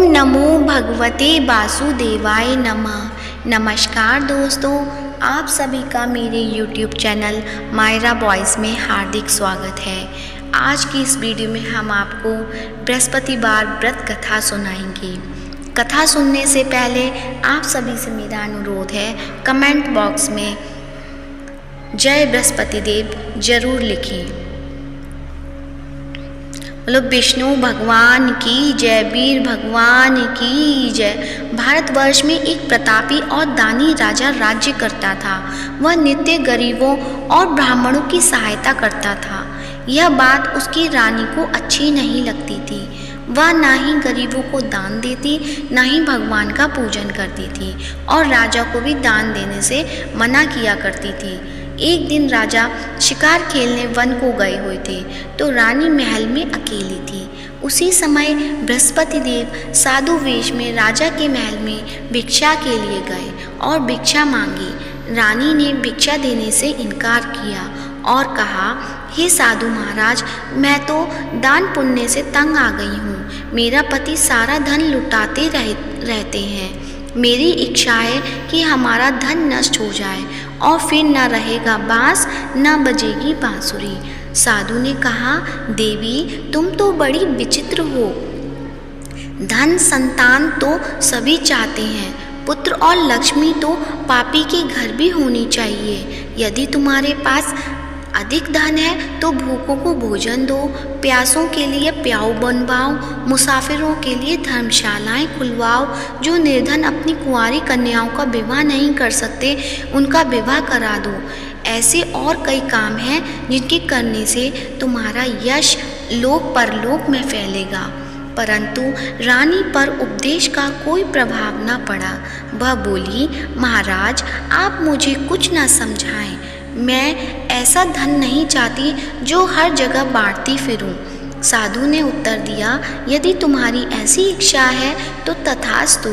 नमो भगवते वासुदेवाय नमः। नमस्कार दोस्तों, आप सभी का मेरे YouTube चैनल मायरा बॉयज़ में हार्दिक स्वागत है। आज की इस वीडियो में हम आपको बृहस्पतिवार व्रत कथा सुनाएंगे। कथा सुनने से पहले आप सभी से मेरा अनुरोध है, कमेंट बॉक्स में जय बृहस्पति देव जरूर लिखें। बोलो विष्णु भगवान की जय, वीर भगवान की जय। भारतवर्ष में एक प्रतापी और दानी राजा राज्य करता था। वह नित्य गरीबों और ब्राह्मणों की सहायता करता था। यह बात उसकी रानी को अच्छी नहीं लगती थी। वह ना ही गरीबों को दान देती, ना ही भगवान का पूजन करती थी और राजा को भी दान देने से मना किया करती थी। एक दिन राजा शिकार खेलने वन को गए हुए थे तो रानी महल में अकेली थी। उसी समय बृहस्पति देव साधु वेश में राजा के महल में भिक्षा के लिए गए और भिक्षा मांगी। रानी ने भिक्षा देने से इनकार किया और कहा, हे साधु महाराज, मैं तो दान पुण्य से तंग आ गई हूँ। मेरा पति सारा धन लुटाते रहते हैं। मेरी इच्छा है कि हमारा धन नष्ट हो जाए और फिर न रहेगा बांस, न बजेगी बांसुरी। साधु ने कहा, देवी तुम तो बड़ी विचित्र हो। धन संतान तो सभी चाहते हैं, पुत्र और लक्ष्मी तो पापी के घर भी होनी चाहिए। यदि तुम्हारे पास अधिक धन है तो भूखों को भोजन दो, प्यासों के लिए प्याऊ बनवाओ, मुसाफिरों के लिए धर्मशालाएं खुलवाओ। जो निर्धन अपनी कुंवारी कन्याओं का विवाह नहीं कर सकते, उनका विवाह करा दो। ऐसे और कई काम हैं जिनके करने से तुम्हारा यश लोक परलोक में फैलेगा। परंतु रानी पर उपदेश का कोई प्रभाव न पड़ा। वह बोली, महाराज आप मुझे कुछ न समझाएं। मैं ऐसा धन नहीं चाहती जो हर जगह बांटती फिरूं। साधु ने उत्तर दिया, यदि तुम्हारी ऐसी इच्छा है तो तथास्तु।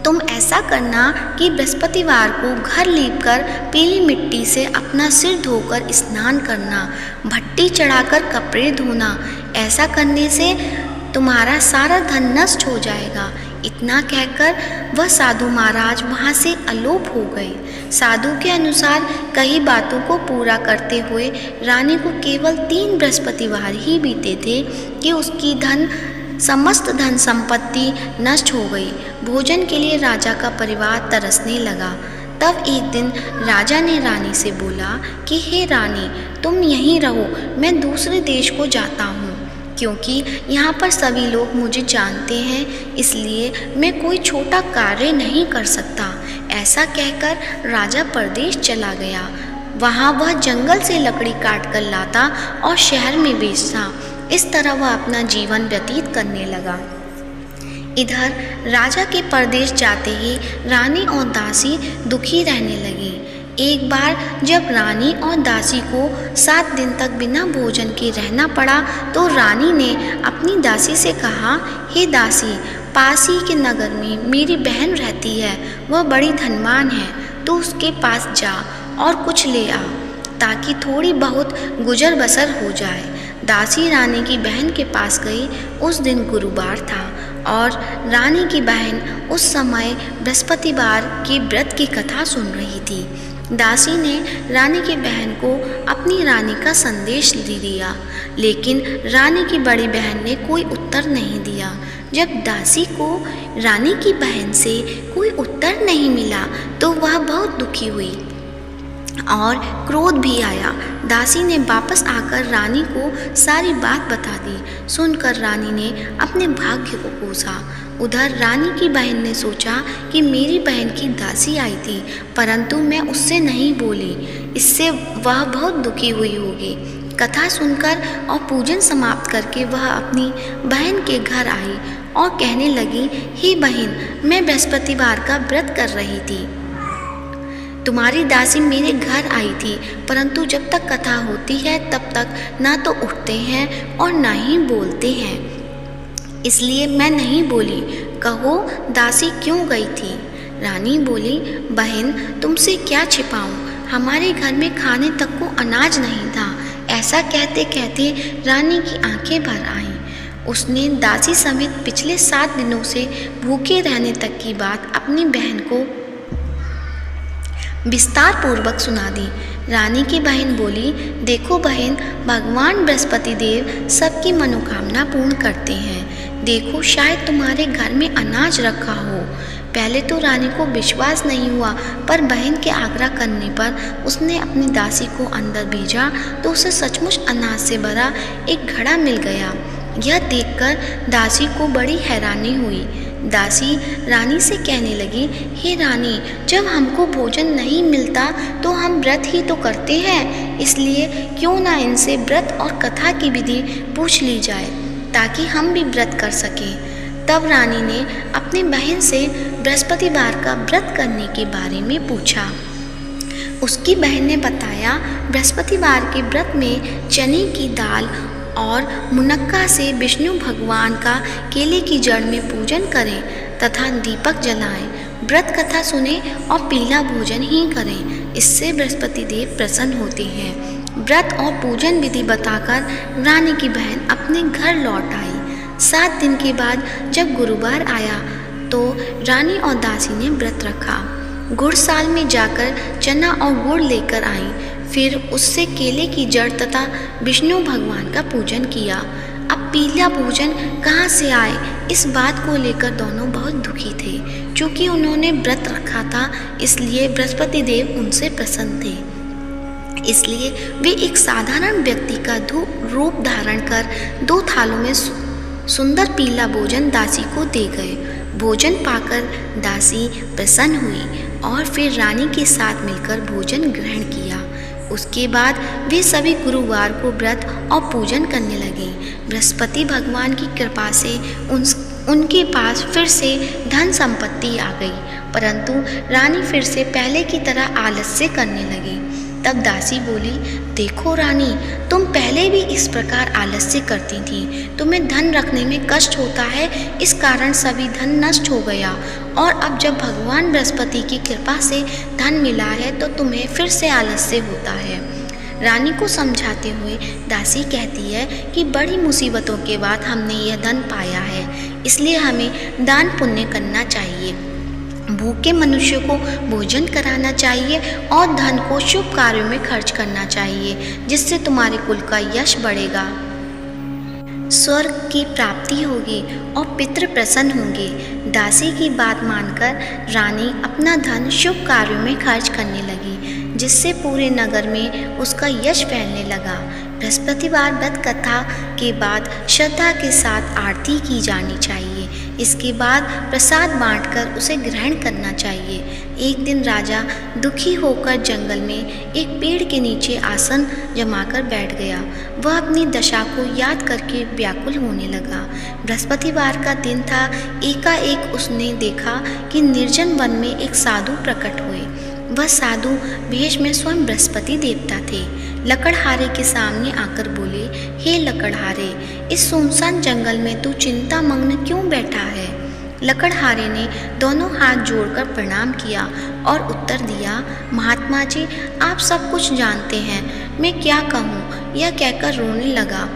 तुम ऐसा करना कि बृहस्पतिवार को घर लीपकर पीली मिट्टी से अपना सिर धोकर स्नान करना, भट्टी चढ़ाकर कपड़े धोना। ऐसा करने से तुम्हारा सारा धन नष्ट हो जाएगा। इतना कहकर वह साधु महाराज वहाँ से अलोप हो गए। साधु के अनुसार कई बातों को पूरा करते हुए रानी को केवल 3 बृहस्पतिवार ही बीते थे कि उसकी समस्त धन संपत्ति नष्ट हो गई। भोजन के लिए राजा का परिवार तरसने लगा। तब एक दिन राजा ने रानी से बोला कि हे रानी, तुम यहीं रहो, मैं दूसरे देश को जाता हूँ, क्योंकि यहाँ पर सभी लोग मुझे जानते हैं, इसलिए मैं कोई छोटा कार्य नहीं कर सकता। ऐसा कहकर राजा परदेश चला गया। वहाँ वह जंगल से लकड़ी काट कर लाता और शहर में बेचता। इस तरह वह अपना जीवन व्यतीत करने लगा। इधर राजा के परदेश जाते ही रानी और दासी दुखी रहने लगी। एक बार जब रानी और दासी को 7 दिन तक बिना भोजन के रहना पड़ा तो रानी ने अपनी दासी से कहा, हे दासी, पास ही के नगर में मेरी बहन रहती है, वह बड़ी धनवान है, तो उसके पास जा और कुछ ले आ ताकि थोड़ी बहुत गुजर बसर हो जाए। दासी रानी की बहन के पास गई। उस दिन गुरुवार था और रानी की बहन उस समय बृहस्पतिवार के व्रत की कथा सुन रही थी। दासी ने रानी की बहन को अपनी रानी का संदेश दे दिया, लेकिन रानी की बड़ी बहन ने कोई उत्तर नहीं दिया। जब दासी को रानी की बहन से कोई उत्तर नहीं मिला तो वह बहुत दुखी हुई और क्रोध भी आया। दासी ने वापस आकर रानी को सारी बात बता दी। सुनकर रानी ने अपने भाग्य को कोसा। उधर रानी की बहन ने सोचा कि मेरी बहन की दासी आई थी, परंतु मैं उससे नहीं बोली, इससे वह बहुत दुखी हुई होगी। कथा सुनकर और पूजन समाप्त करके वह अपनी बहन के घर आई और कहने लगी, हे बहन, मैं बृहस्पतिवार का व्रत कर रही थी। तुम्हारी दासी मेरे घर आई थी, परंतु जब तक कथा होती है तब तक ना तो उठते हैं और ना ही बोलते हैं, इसलिए मैं नहीं बोली। कहो दासी क्यों गई थी? रानी बोली, बहन तुमसे क्या छिपाऊं, हमारे घर में खाने तक को अनाज नहीं था। ऐसा कहते कहते रानी की आंखें भर आईं। उसने दासी समेत पिछले 7 दिनों से भूखे रहने तक की बात अपनी बहन को विस्तार पूर्वक सुना दी। रानी की बहन बोली, देखो बहन, भगवान बृहस्पति देव सबकी मनोकामना पूर्ण करते हैं। देखो, शायद तुम्हारे घर में अनाज रखा हो। पहले तो रानी को विश्वास नहीं हुआ, पर बहन के आग्रह करने पर उसने अपनी दासी को अंदर भेजा तो उसे सचमुच अनाज से भरा एक घड़ा मिल गया। यह देखकर दासी को बड़ी हैरानी हुई। दासी रानी से कहने लगी, हे रानी, जब हमको भोजन नहीं मिलता तो हम व्रत ही तो करते हैं, इसलिए क्यों ना इनसे व्रत और कथा की विधि पूछ ली जाए ताकि हम भी व्रत कर सकें। तब रानी ने अपनी बहन से बृहस्पतिवार का व्रत करने के बारे में पूछा। उसकी बहन ने बताया, बृहस्पतिवार के व्रत में चने की दाल और मुनक्का से विष्णु भगवान का केले की जड़ में पूजन करें तथा दीपक जलाएं, व्रत कथा सुने और पीला भोजन ही करें। इससे बृहस्पति देव प्रसन्न होते हैं। व्रत और पूजन विधि बताकर रानी की बहन अपने घर लौट आई। 7 दिन के बाद जब गुरुवार आया तो रानी और दासी ने व्रत रखा। गुड़साल में जाकर चना और गुड़ लेकर आई, फिर उससे केले की जड़ तथा विष्णु भगवान का पूजन किया। अब पीला भोजन कहाँ से आए, इस बात को लेकर दोनों बहुत दुखी थे। क्योंकि उन्होंने व्रत रखा था, इसलिए बृहस्पति देव उनसे प्रसन्न थे। इसलिए वे एक साधारण व्यक्ति का रूप धारण कर 2 थालों में सुंदर पीला भोजन दासी को दे गए। भोजन पाकर दासी प्रसन्न हुई और फिर रानी के साथ मिलकर भोजन ग्रहण किया। उसके बाद वे सभी गुरुवार को व्रत और पूजन करने लगे। बृहस्पति भगवान की कृपा से उनके पास फिर से धन संपत्ति आ गई, परंतु रानी फिर से पहले की तरह आलस्य करने लगी। तब दासी बोली, देखो रानी, तुम पहले भी इस प्रकार आलस्य करती थी। तुम्हें धन रखने में कष्ट होता है, इस कारण सभी धन नष्ट हो गया, और अब जब भगवान बृहस्पति की कृपा से धन मिला है तो तुम्हें फिर से आलस्य होता है। रानी को समझाते हुए दासी कहती है कि बड़ी मुसीबतों के बाद हमने यह धन पाया है, इसलिए हमें दान पुण्य करना चाहिए, भूखे मनुष्य को भोजन कराना चाहिए और धन को शुभ कार्यों में खर्च करना चाहिए, जिससे तुम्हारे कुल का यश बढ़ेगा, स्वर्ग की प्राप्ति होगी और पितृ प्रसन्न होंगे। दासी की बात मानकर रानी अपना धन शुभ कार्यों में खर्च करने लगी, जिससे पूरे नगर में उसका यश फैलने लगा। बृहस्पतिवार व्रत कथा के बाद श्रद्धा के साथ आरती की जानी चाहिए। इसके बाद प्रसाद बांटकर उसे ग्रहण करना चाहिए। एक दिन राजा दुखी होकर जंगल में एक पेड़ के नीचे आसन जमाकर बैठ गया। वह अपनी दशा को याद करके व्याकुल होने लगा। बृहस्पतिवार का दिन था। एकाएक उसने देखा कि निर्जन वन में एक साधु प्रकट हुए। वह साधु वेश में स्वयं बृहस्पति देवता थे। लकड़हारे के सामने आकर बोले, हे लकड़हारे, इस सुनसान जंगल में तू चिंता मग्न क्यों बैठा है? लकड़हारे ने दोनों हाथ जोड़कर प्रणाम किया और उत्तर दिया, महात्मा जी, आप सब कुछ जानते हैं, मैं क्या कहूँ? यह कहकर रोने लगा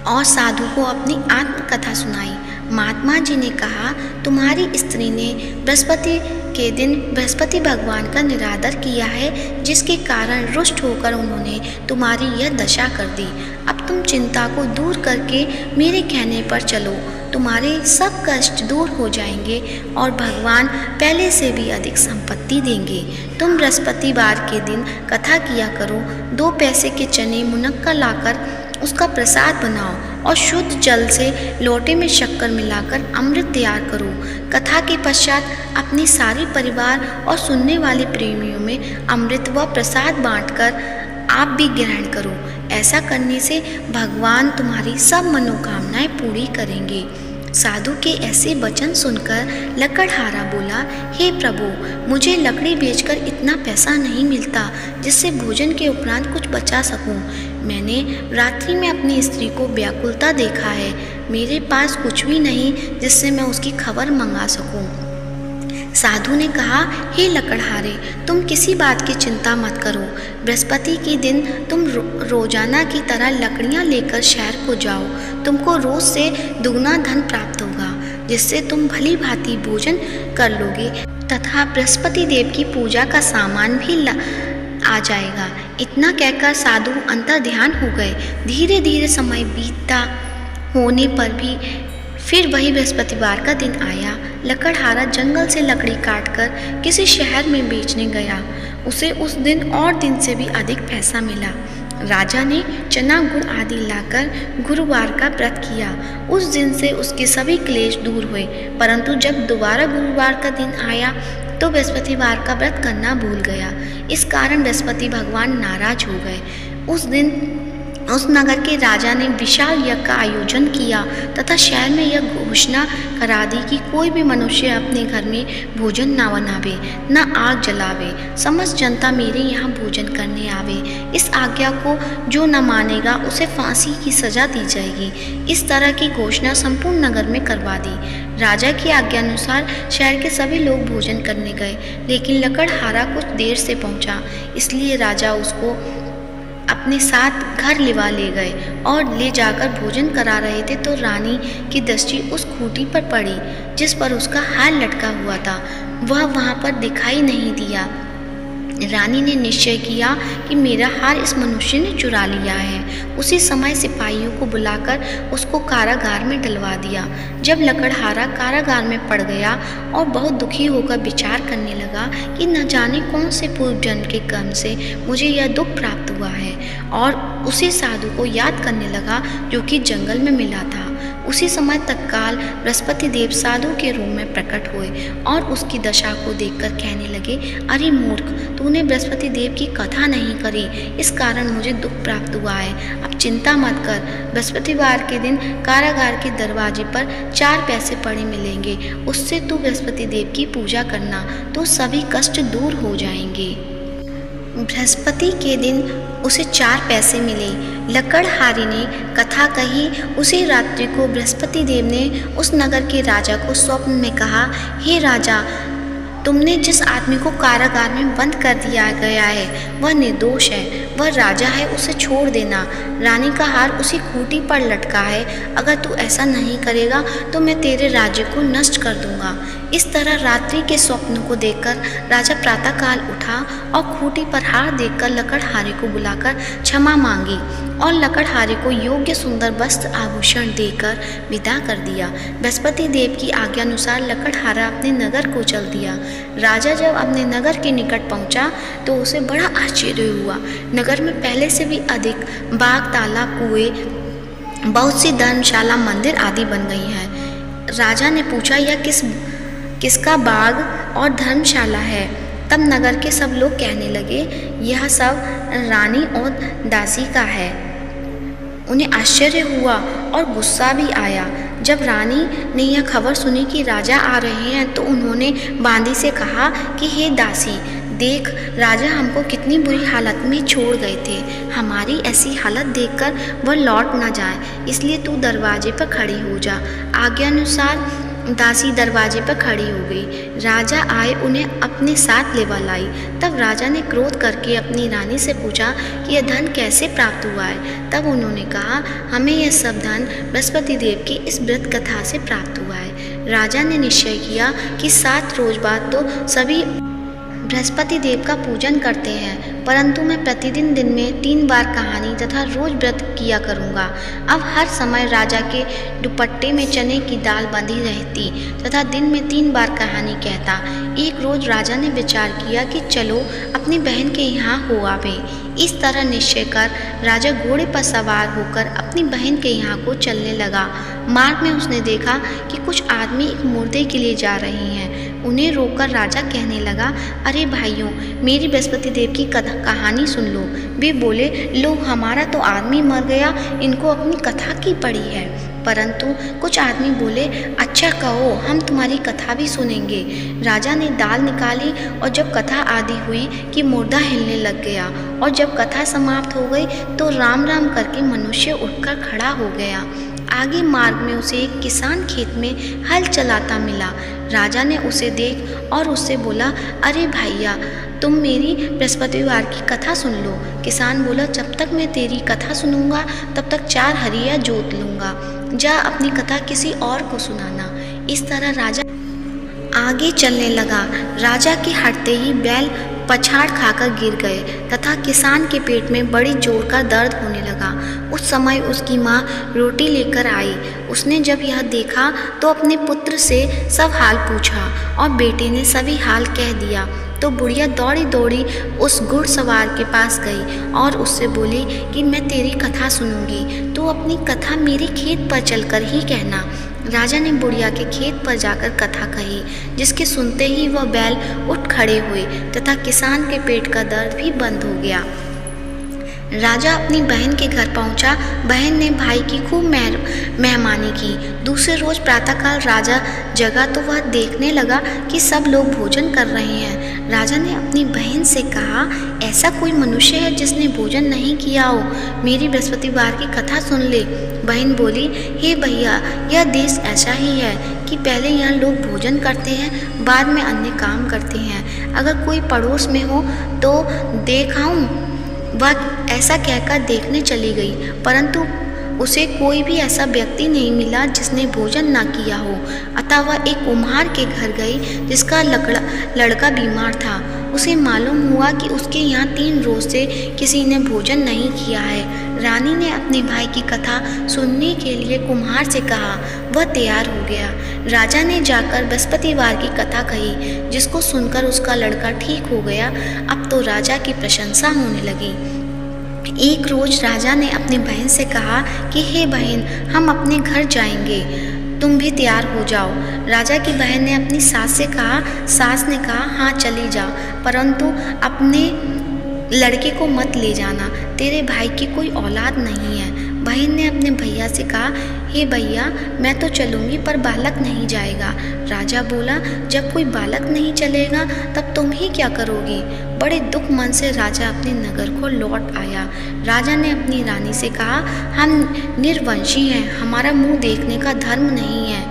और साधु को अपनी आत्मकथा सुनाई। महात्मा जी ने कहा, तुम्हारी स्त्री ने बृहस्पति के दिन बृहस्पति भगवान का निरादर किया है, जिसके कारण रुष्ट होकर उन्होंने तुम्हारी यह दशा कर दी। अब तुम चिंता को दूर करके मेरे कहने पर चलो, तुम्हारे सब कष्ट दूर हो जाएंगे और भगवान पहले से भी अधिक संपत्ति देंगे। तुम बृहस्पतिवार के दिन कथा किया करो। 2 पैसे के चने मुनक्का लाकर उसका प्रसाद बनाओ और शुद्ध जल से लोटे में शक्कर मिलाकर अमृत तैयार करो। कथा के पश्चात अपने सारे परिवार और सुनने वाले प्रेमियों में अमृत व प्रसाद बांटकर आप भी ग्रहण करो। ऐसा करने से भगवान तुम्हारी सब मनोकामनाएं पूरी करेंगे। साधु के ऐसे वचन सुनकर लकड़हारा बोला, हे प्रभु, मुझे लकड़ी बेचकर इतना पैसा नहीं मिलता जिससे भोजन के उपरांत कुछ बचा सकूं। मैंने रात्रि में अपनी स्त्री को व्याकुलता देखा है। मेरे पास कुछ भी नहीं जिससे मैं उसकी खबर मंगा सकूं। साधु ने कहा, हे लकड़हारे, तुम किसी बात की चिंता मत करो। बृहस्पति के दिन तुम रोजाना की तरह लकड़ियां लेकर शहर को जाओ। तुमको रोज से दुगना धन प्राप्त होगा, जिससे तुम भली भांति भोजन कर लोगे तथा बृहस्पति देव की पूजा का सामान भी आ जाएगा। इतना कहकर साधु अंतर ध्यान हो गए। धीरे धीरे समय बीतता होने पर भी फिर वही बृहस्पतिवार का दिन आया। लकड़हारा जंगल से लकड़ी काटकर किसी शहर में बेचने गया। उसे उस दिन और दिन से भी अधिक पैसा मिला। राजा ने चना गुड़ आदि लाकर गुरुवार का व्रत किया। उस दिन से उसके सभी क्लेश दूर हुए। परंतु जब दोबारा गुरुवार का दिन आया तो बृहस्पतिवार का व्रत करना भूल गया। इस कारण बृहस्पति भगवान नाराज हो गए। उस दिन उस नगर के राजा ने विशाल यज्ञ का आयोजन किया तथा शहर में यह घोषणा करा दी कि कोई भी मनुष्य अपने घर में भोजन न बनावे, न आग जलावे। समस्त जनता मेरे यहाँ भोजन करने आवे। इस आज्ञा को जो न मानेगा उसे फांसी की सजा दी जाएगी। इस तरह की घोषणा संपूर्ण नगर में करवा दी। राजा की आज्ञा अनुसार शहर के सभी लोग भोजन करने गए, लेकिन लकड़हारा कुछ देर से पहुंचा। इसलिए राजा उसको अपने साथ घर लिवा ले गए और ले जाकर भोजन करा रहे थे तो रानी की दृष्टि उस खूंटी पर पड़ी जिस पर उसका हार लटका हुआ था। वह वहां पर दिखाई नहीं दिया। रानी ने निश्चय किया कि मेरा हार इस मनुष्य ने चुरा लिया है। उसी समय सिपाहियों को बुलाकर उसको कारागार में डलवा दिया। जब लकड़हारा कारागार में पड़ गया और बहुत दुखी होकर विचार करने लगा कि न जाने कौन से पूर्व जन्म के कर्म से मुझे यह दुख प्राप्त हुआ है, और उसी साधु को याद करने लगा जो कि जंगल में मिला था। उसी समय तत्काल बृहस्पति देव साधु के रूप में प्रकट हुए और उसकी दशा को देखकर कहने लगे, अरे मूर्ख, तूने बृहस्पति देव की कथा नहीं करी, इस कारण मुझे दुख प्राप्त हुआ है। अब चिंता मत कर। बृहस्पतिवार के दिन कारागार के दरवाजे पर 4 पैसे पड़े मिलेंगे। उससे तू बृहस्पति देव की पूजा करना तो सभी कष्ट दूर हो जाएंगे। बृहस्पति के दिन उसे 4 पैसे मिले। लकड़हारे ने कथा कही। उसी रात्रि को बृहस्पति देव ने उस नगर के राजा को स्वप्न में कहा, हे राजा, तुमने जिस आदमी को कारागार में बंद कर दिया गया है वह निर्दोष है, वह राजा है, उसे छोड़ देना। रानी का हार उसी खूंटी पर लटका है। अगर तू ऐसा नहीं करेगा तो मैं तेरे राज्य को नष्ट कर दूंगा। इस तरह रात्रि के स्वप्न को देखकर राजा प्रातःकाल उठा और खूंटी पर हार देखकर लकड़हारे को बुलाकर क्षमा मांगी और लकड़हारे को योग्य सुंदर वस्त्र आभूषण देकर विदा कर दिया। बृहस्पति देव की आज्ञा अनुसार लकड़हारा अपने नगर को चल दिया। राजा जब अपने नगर के निकट पहुंचा तो उसे बड़ा आश्चर्य हुआ। नगर में पहले से भी अधिक बाग, तालाब, कुएं, बहुत सी धर्मशाला, मंदिर आदि बन गई हैं। राजा ने पूछा, यह किसका बाग और धर्मशाला है? तब नगर के सब लोग कहने लगे, यह सब रानी और दासी का है। उन्हें आश्चर्य हुआ और गुस्सा भी आया। जब रानी ने यह खबर सुनी कि राजा आ रहे हैं तो उन्होंने बांदी से कहा कि हे दासी, देख, राजा हमको कितनी बुरी हालत में छोड़ गए थे। हमारी ऐसी हालत देखकर वह लौट ना जाए, इसलिए तू दरवाजे पर खड़ी हो जा। आज्ञानुसार दासी दरवाजे पर खड़ी हो गई। राजा आए, उन्हें अपने साथ लेवा लाई। तब राजा ने क्रोध करके अपनी रानी से पूछा कि यह धन कैसे प्राप्त हुआ है। तब उन्होंने कहा, हमें यह सब धन बृहस्पति देव की इस व्रत कथा से प्राप्त हुआ है। राजा ने निश्चय किया कि 7 रोज बाद तो सभी बृहस्पति देव का पूजन करते हैं, परंतु मैं प्रतिदिन दिन में 3 बार कहानी तथा रोज व्रत किया करूँगा। अब हर समय राजा के दुपट्टे में चने की दाल बंधी रहती तथा दिन में 3 बार कहानी कहता। एक रोज राजा ने विचार किया कि चलो अपनी बहन के यहाँ हो आवे। इस तरह निश्चय कर राजा घोड़े पर सवार होकर अपनी बहन के यहाँ को चलने लगा। मार्ग में उसने देखा कि कुछ आदमी एक मुर्दे के लिए जा रहे हैं। उन्हें रोककर राजा कहने लगा, अरे भाइयों, मेरी बृहस्पति देव की कहानी सुन लो। वे बोले, लो, हमारा तो आदमी मर गया, इनको अपनी कथा की पड़ी है। परंतु कुछ आदमी बोले, अच्छा कहो, हम तुम्हारी कथा भी सुनेंगे। राजा ने दाल निकाली और जब कथा आदि हुई कि मुर्दा हिलने लग गया, और जब कथा समाप्त हो गई तो राम राम करके मनुष्य उठकर खड़ा हो गया। आगे मार्ग में उसे एक किसान खेत में हल चलाता मिला। राजा ने उसे देख और उससे बोला, अरे भैया, तुम मेरी बृहस्पतिवार की कथा सुन लो। किसान बोला, जब तक मैं तेरी कथा सुनूंगा तब तक 4 हरिया जोत लूँगा। जा अपनी कथा किसी और को सुनाना। इस तरह राजा आगे चलने लगा। राजा के हटते ही बैल पछाड़ खाकर गिर गए तथा किसान के पेट में बड़ी जोर का दर्द होने लगा। उस समय उसकी माँ रोटी लेकर आई। उसने जब यह देखा तो अपने पुत्र से सब हाल पूछा और बेटे ने सभी हाल कह दिया। तो बुढ़िया दौड़ी दौड़ी उस घुड़सवार के पास गई और उससे बोली कि मैं तेरी कथा सुनूंगी, तो अपनी कथा मेरे खेत पर चलकर ही कहना। राजा ने बुढ़िया के खेत पर जाकर कथा कही, जिसके सुनते ही वह बैल उठ खड़े हुए तथा किसान के पेट का दर्द भी बंद हो गया। राजा अपनी बहन के घर पहुंचा। बहन ने भाई की खूब मेहमानी की। दूसरे रोज प्रातःकाल राजा जगा तो वह देखने लगा कि सब लोग भोजन कर रहे हैं। राजा ने अपनी बहन से कहा, ऐसा कोई मनुष्य है जिसने भोजन नहीं किया हो? मेरी बृहस्पतिवार की कथा सुन ले। बहन बोली, हे भैया, यह देश ऐसा ही है कि पहले यहाँ लोग भोजन करते हैं, बाद में अन्य काम करते हैं। अगर कोई पड़ोस में हो तो देख आऊं। वह ऐसा कहकर देखने चली गई, परंतु उसे कोई भी ऐसा व्यक्ति नहीं मिला जिसने भोजन ना किया हो। अतः वह एक कुम्हार के घर गई जिसका लड़का बीमार था। उसे मालूम हुआ कि उसके यहाँ 3 रोज से किसी ने भोजन नहीं किया है। रानी ने अपने भाई की कथा सुनने के लिए कुम्हार से कहा। वह तैयार हो गया। राजा ने जाकर बृहस्पतिवार की कथा कही, जिसको सुनकर उसका लड़का ठीक हो गया। अब तो राजा की प्रशंसा होने लगी। एक रोज राजा ने अपनी बहन से कहा कि हे बहन, हम अपने घर जाएंगे, तुम भी तैयार हो जाओ। राजा की बहन ने अपनी सास से कहा। सास ने कहा, हाँ चली जा, परंतु अपने लड़के को मत ले जाना, तेरे भाई की कोई औलाद नहीं है। बहन ने अपने भैया से कहा, हे भैया, मैं तो चलूँगी पर बालक नहीं जाएगा। राजा बोला, जब कोई बालक नहीं चलेगा तब तुम ही क्या करोगी? बड़े दुख मन से राजा अपने नगर को लौट आया। राजा ने अपनी रानी से कहा, हम निर्वंशी हैं, हमारा मुंह देखने का धर्म नहीं है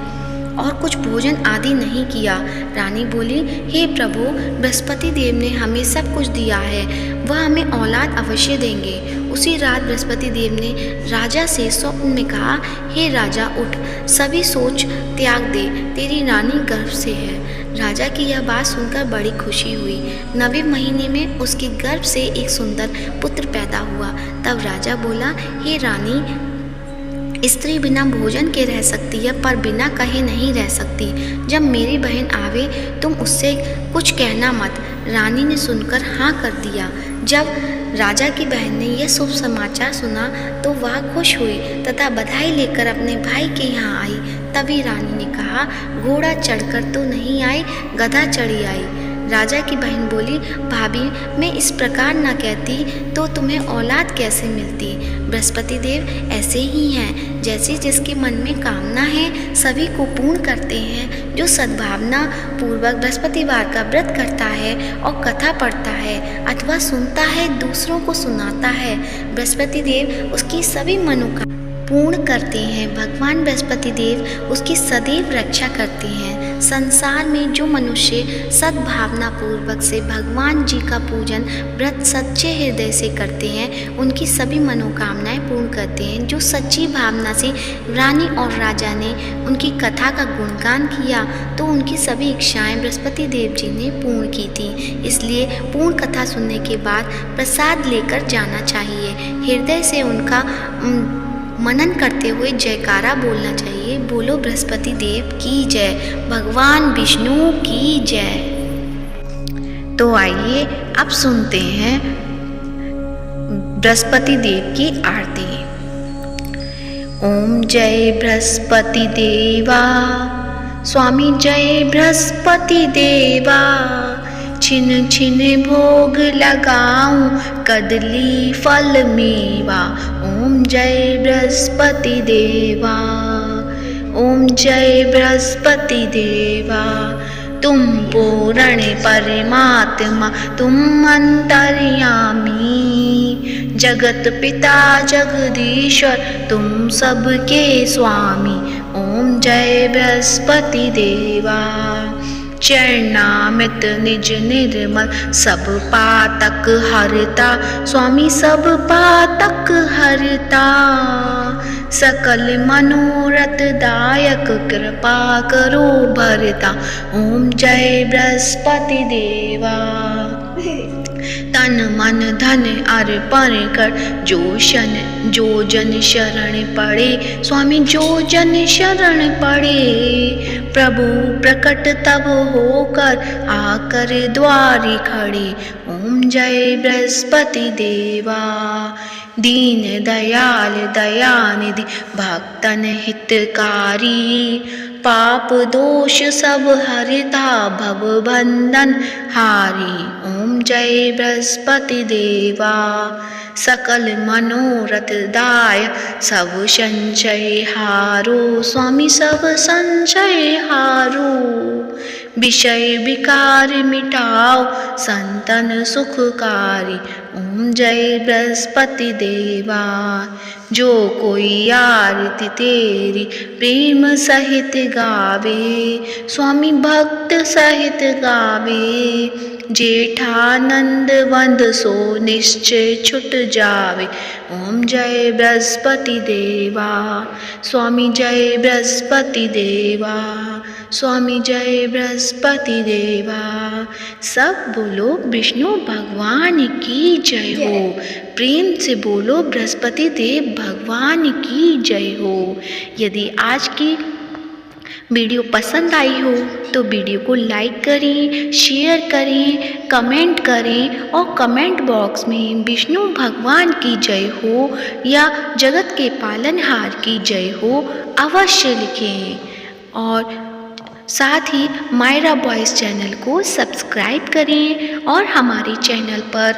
और कुछ भोजन आदि नहीं किया। रानी बोली, हे प्रभु, बृहस्पति देव ने हमें सब कुछ दिया है, वह हमें औलाद अवश्य देंगे। उसी रात बृहस्पति देव ने राजा से स्वप्न में कहा, हे राजा, उठ, सभी सोच त्याग दे, तेरी रानी गर्भ से है। राजा की यह बात सुनकर बड़ी खुशी हुई। 9वें महीने में उसके गर्भ से एक सुंदर पुत्र पैदा हुआ। तब राजा बोला, हे रानी, स्त्री बिना भोजन के रह सकती है पर बिना कहे नहीं रह सकती। जब मेरी बहन आवे तुम उससे कुछ कहना मत। रानी ने सुनकर हाँ कर दिया। जब राजा की बहन ने यह शुभ समाचार सुना तो वह खुश हुई तथा बधाई लेकर अपने भाई के यहाँ आई। तभी रानी ने कहा, घोड़ा चढ़कर तो नहीं आई, गधा चढ़ी आई। राजा की बहन बोली, भाभी, मैं इस प्रकार न कहती तो तुम्हें औलाद कैसे मिलती? बृहस्पति देव ऐसे ही हैं, जैसे जिसके मन में कामना है सभी को पूर्ण करते हैं। जो सद्भावना पूर्वक बृहस्पतिवार का व्रत करता है और कथा पढ़ता है अथवा सुनता है, दूसरों को सुनाता है, बृहस्पति देव उसकी सभी मनोकामना पूर्ण करते हैं। भगवान बृहस्पति देव उसकी सदैव रक्षा करते हैं। संसार में जो मनुष्य सद्भावना पूर्वक से भगवान जी का पूजन व्रत सच्चे हृदय से करते हैं, उनकी सभी मनोकामनाएं पूर्ण करते हैं। जो सच्ची भावना से रानी और राजा ने उनकी कथा का गुणगान किया तो उनकी सभी इच्छाएं बृहस्पति देव जी ने पूर्ण की थी। इसलिए पूर्ण कथा सुनने के बाद प्रसाद लेकर जाना चाहिए। हृदय से उनका मनन करते हुए जयकारा बोलना चाहिए। बोलो बृहस्पति देव की जय, भगवान विष्णु की जय। तो आइए अब सुनते हैं बृहस्पति देव की आरती। ओम जय बृहस्पति देवा, स्वामी जय बृहस्पति देवा। छिन छिन भोग लगाऊं, कदली फल मेवा। ओम जय बृहस्पति देवा, ओम जय बृहस्पति देवा। तुम पूर्ण परमात्मा, तुम अंतर्यामी। जगत पिता जगदीश्वर तुम सबके स्वामी, ओम जय बृहस्पति देवा। चरणामृत निज निर्मल सब पातक हरता, स्वामी सब पातक हरता। सकल मनोरथ दायक कृपा करो भरता, ओम जय बृहस्पति देवा। तन मन धन अर्पण कर जो जन शरण पड़े, स्वामी जो जन शरण पड़े। प्रभु प्रकट तब होकर आकर द्वारी खड़े, ओम जय बृहस्पति देवा। दीन दयाल दयानिधि भक्तन हितकारी, पाप दोष सब हरता भव बंधन हारी, ओम जय बृहस्पति देवा। सकल मनोरथ दाय सब संचय हारो, स्वामी सब संचय हारो। विषय विकार मिटाओ संतन सुखकारी, ओम जय बृहस्पति देवा। जो कोई आरती तेरी प्रेम सहित गावे, स्वामी भक्त सहित गावे। जेठानंद वंद सो निश्चय छुट जावे, ओम जय बृहस्पति देवा। स्वामी जय बृहस्पति देवा, स्वामी जय बृहस्पति देवा। सब बोलो विष्णु भगवान की जय हो। प्रेम से बोलो बृहस्पति देव भगवान की जय हो। यदि आज की वीडियो पसंद आई हो तो वीडियो को लाइक करें, शेयर करें, कमेंट करें और कमेंट बॉक्स में विष्णु भगवान की जय हो या जगत के पालनहार की जय हो अवश्य लिखें। और साथ ही मायरा वॉइस चैनल को सब्सक्राइब करें और हमारे चैनल पर